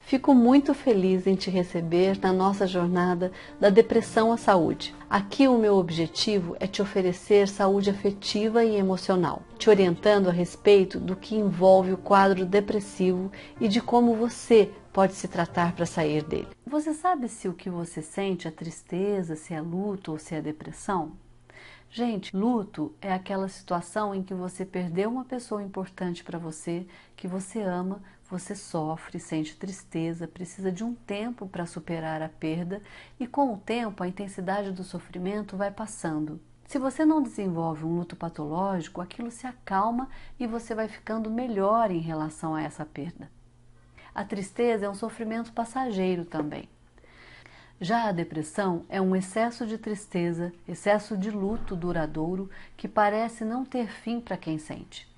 Fico muito feliz em te receber na nossa jornada da depressão à saúde. Aqui o meu objetivo é te oferecer saúde afetiva e emocional, te orientando a respeito do que envolve o quadro depressivo e de como você pode se tratar para sair dele. Você sabe se o que você sente é tristeza, se é luto ou se é depressão? Gente, luto é aquela situação em que você perdeu uma pessoa importante para você, que você ama, você sofre, sente tristeza, precisa de um tempo para superar a perda e com o tempo a intensidade do sofrimento vai passando. Se você não desenvolve um luto patológico, aquilo se acalma e você vai ficando melhor em relação a essa perda. A tristeza é um sofrimento passageiro também. Já a depressão é um excesso de tristeza, excesso de luto duradouro que parece não ter fim para quem sente.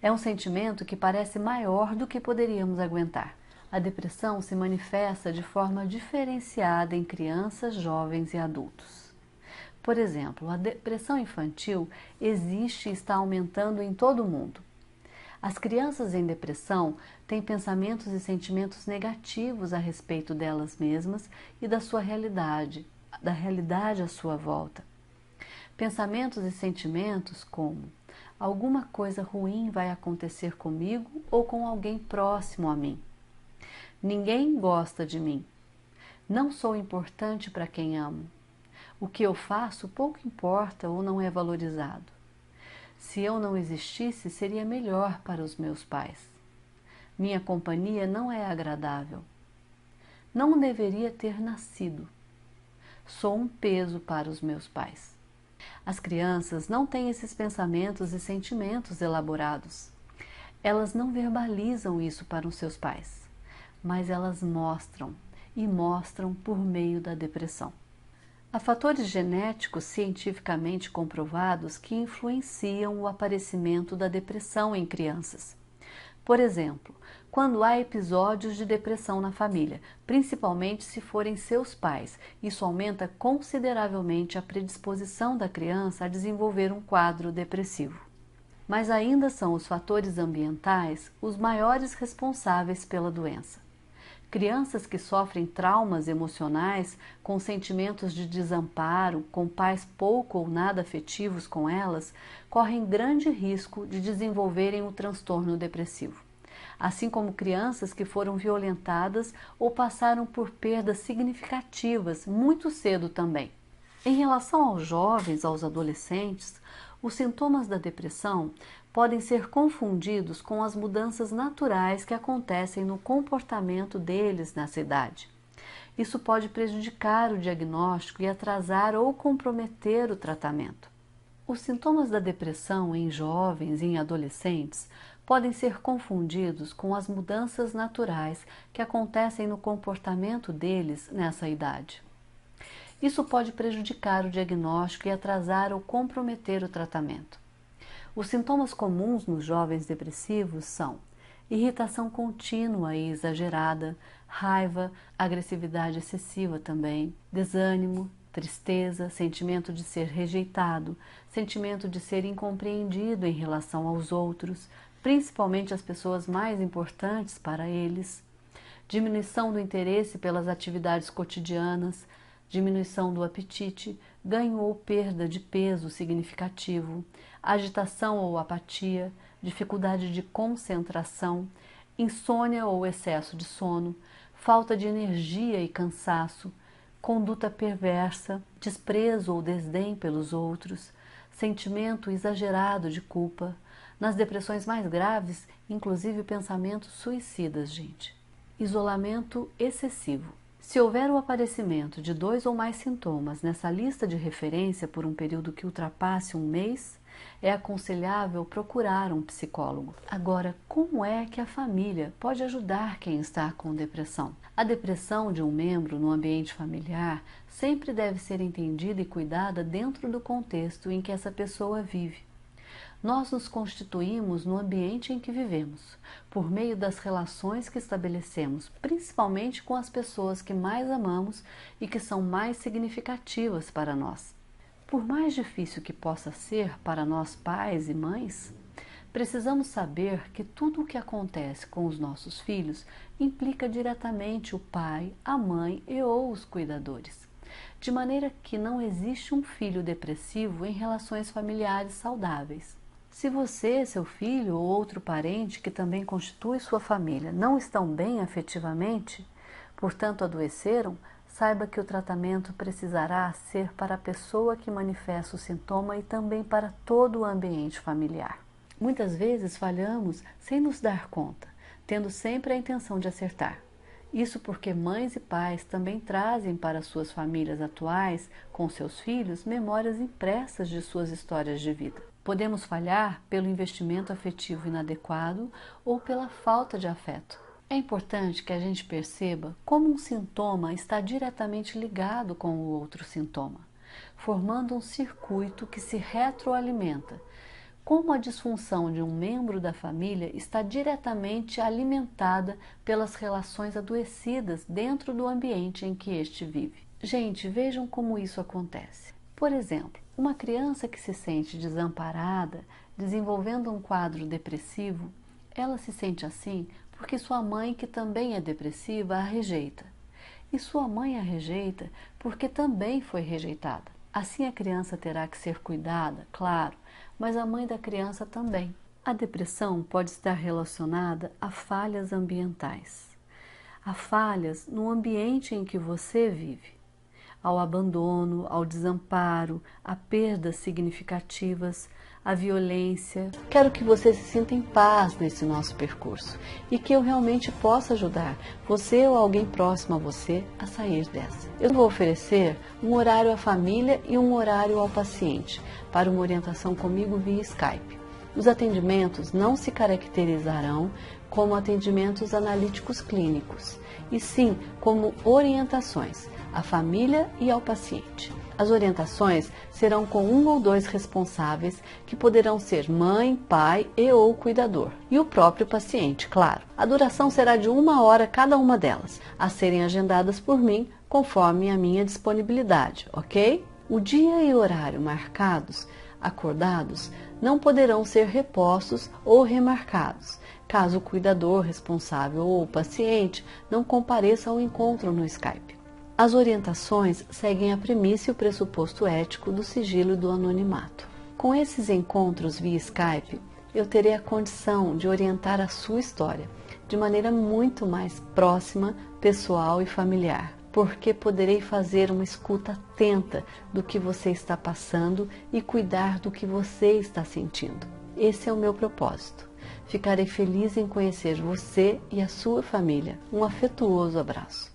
É um sentimento que parece maior do que poderíamos aguentar. A depressão se manifesta de forma diferenciada em crianças, jovens e adultos. Por exemplo, a depressão infantil existe e está aumentando em todo o mundo. As crianças em depressão têm pensamentos e sentimentos negativos a respeito delas mesmas e da sua realidade, da realidade à sua volta. Pensamentos e sentimentos como: alguma coisa ruim vai acontecer comigo ou com alguém próximo a mim. Ninguém gosta de mim. Não sou importante para quem amo. O que eu faço pouco importa ou não é valorizado. Se eu não existisse, seria melhor para os meus pais. Minha companhia não é agradável. Não deveria ter nascido. Sou um peso para os meus pais. As crianças não têm esses pensamentos e sentimentos elaborados. Elas não verbalizam isso para os seus pais, mas elas mostram, e mostram por meio da depressão. Há fatores genéticos cientificamente comprovados que influenciam o aparecimento da depressão em crianças. Por exemplo, quando há episódios de depressão na família, principalmente se forem seus pais, isso aumenta consideravelmente a predisposição da criança a desenvolver um quadro depressivo. Mas ainda são os fatores ambientais os maiores responsáveis pela doença. Crianças que sofrem traumas emocionais, com sentimentos de desamparo, com pais pouco ou nada afetivos com elas, correm grande risco de desenvolverem o transtorno depressivo. Assim como crianças que foram violentadas ou passaram por perdas significativas muito cedo também. Em relação aos jovens, aos adolescentes, os sintomas da depressão podem ser confundidos com as mudanças naturais que acontecem no comportamento deles nessa idade. Isso pode prejudicar o diagnóstico e atrasar ou comprometer o tratamento. Os sintomas da depressão em jovens e em adolescentes podem ser confundidos com as mudanças naturais que acontecem no comportamento deles nessa idade. Isso pode prejudicar o diagnóstico e atrasar ou comprometer o tratamento. Os sintomas comuns nos jovens depressivos são irritação contínua e exagerada, raiva, agressividade excessiva também, desânimo, tristeza, sentimento de ser rejeitado, sentimento de ser incompreendido em relação aos outros, principalmente as pessoas mais importantes para eles, diminuição do interesse pelas atividades cotidianas, diminuição do apetite, ganho ou perda de peso significativo, agitação ou apatia, dificuldade de concentração, insônia ou excesso de sono, falta de energia e cansaço, conduta perversa, desprezo ou desdém pelos outros, sentimento exagerado de culpa, nas depressões mais graves, inclusive pensamentos suicidas, gente. Isolamento excessivo. Se houver o aparecimento de 2 ou mais sintomas nessa lista de referência por um período que ultrapasse 1 mês, é aconselhável procurar um psicólogo. Agora, como é que a família pode ajudar quem está com depressão? A depressão de um membro no ambiente familiar sempre deve ser entendida e cuidada dentro do contexto em que essa pessoa vive. Nós nos constituímos no ambiente em que vivemos, por meio das relações que estabelecemos, principalmente com as pessoas que mais amamos e que são mais significativas para nós. Por mais difícil que possa ser para nós pais e mães, Precisamos saber que tudo o que acontece com os nossos filhos implica diretamente o pai, a mãe e ou os cuidadores, de maneira que não existe um filho depressivo em relações familiares saudáveis. Se você, seu filho ou outro parente que também constitui sua família não estão bem afetivamente, portanto adoeceram, saiba que o tratamento precisará ser para a pessoa que manifesta o sintoma e também para todo o ambiente familiar. Muitas vezes falhamos sem nos dar conta, tendo sempre a intenção de acertar. Isso porque mães e pais também trazem para suas famílias atuais, com seus filhos, memórias impressas de suas histórias de vida. Podemos falhar pelo investimento afetivo inadequado ou pela falta de afeto. É importante que a gente perceba como um sintoma está diretamente ligado com o outro sintoma, formando um circuito que se retroalimenta. Como a disfunção de um membro da família está diretamente alimentada pelas relações adoecidas dentro do ambiente em que este vive. Gente, vejam como isso acontece. Por exemplo, uma criança que se sente desamparada, desenvolvendo um quadro depressivo, ela se sente assim porque sua mãe, que também é depressiva, a rejeita. E sua mãe a rejeita porque também foi rejeitada. Assim a criança terá que ser cuidada, claro, mas a mãe da criança também. A depressão pode estar relacionada a falhas ambientais, a falhas no ambiente em que você vive, ao abandono, ao desamparo, a perdas significativas, a violência. Quero que você se sinta em paz nesse nosso percurso e que eu realmente possa ajudar você ou alguém próximo a você a sair dessa. Eu vou oferecer um horário à família e um horário ao paciente para uma orientação comigo via Skype. Os atendimentos não se caracterizarão como atendimentos analíticos clínicos, e sim como orientações à família e ao paciente. As orientações serão com um ou dois responsáveis, que poderão ser mãe, pai e ou cuidador, e o próprio paciente, claro. A duração será de 1 hora cada uma delas, a serem agendadas por mim conforme a minha disponibilidade, ok? O dia e horário marcados, acordados, não poderão ser repostos ou remarcados, caso o cuidador responsável ou o paciente não compareça ao encontro no Skype. As orientações seguem a premissa e o pressuposto ético do sigilo e do anonimato. Com esses encontros via Skype, eu terei a condição de orientar a sua história de maneira muito mais próxima, pessoal e familiar, porque poderei fazer uma escuta atenta do que você está passando e cuidar do que você está sentindo. Esse é o meu propósito. Ficarei feliz em conhecer você e a sua família. Um afetuoso abraço.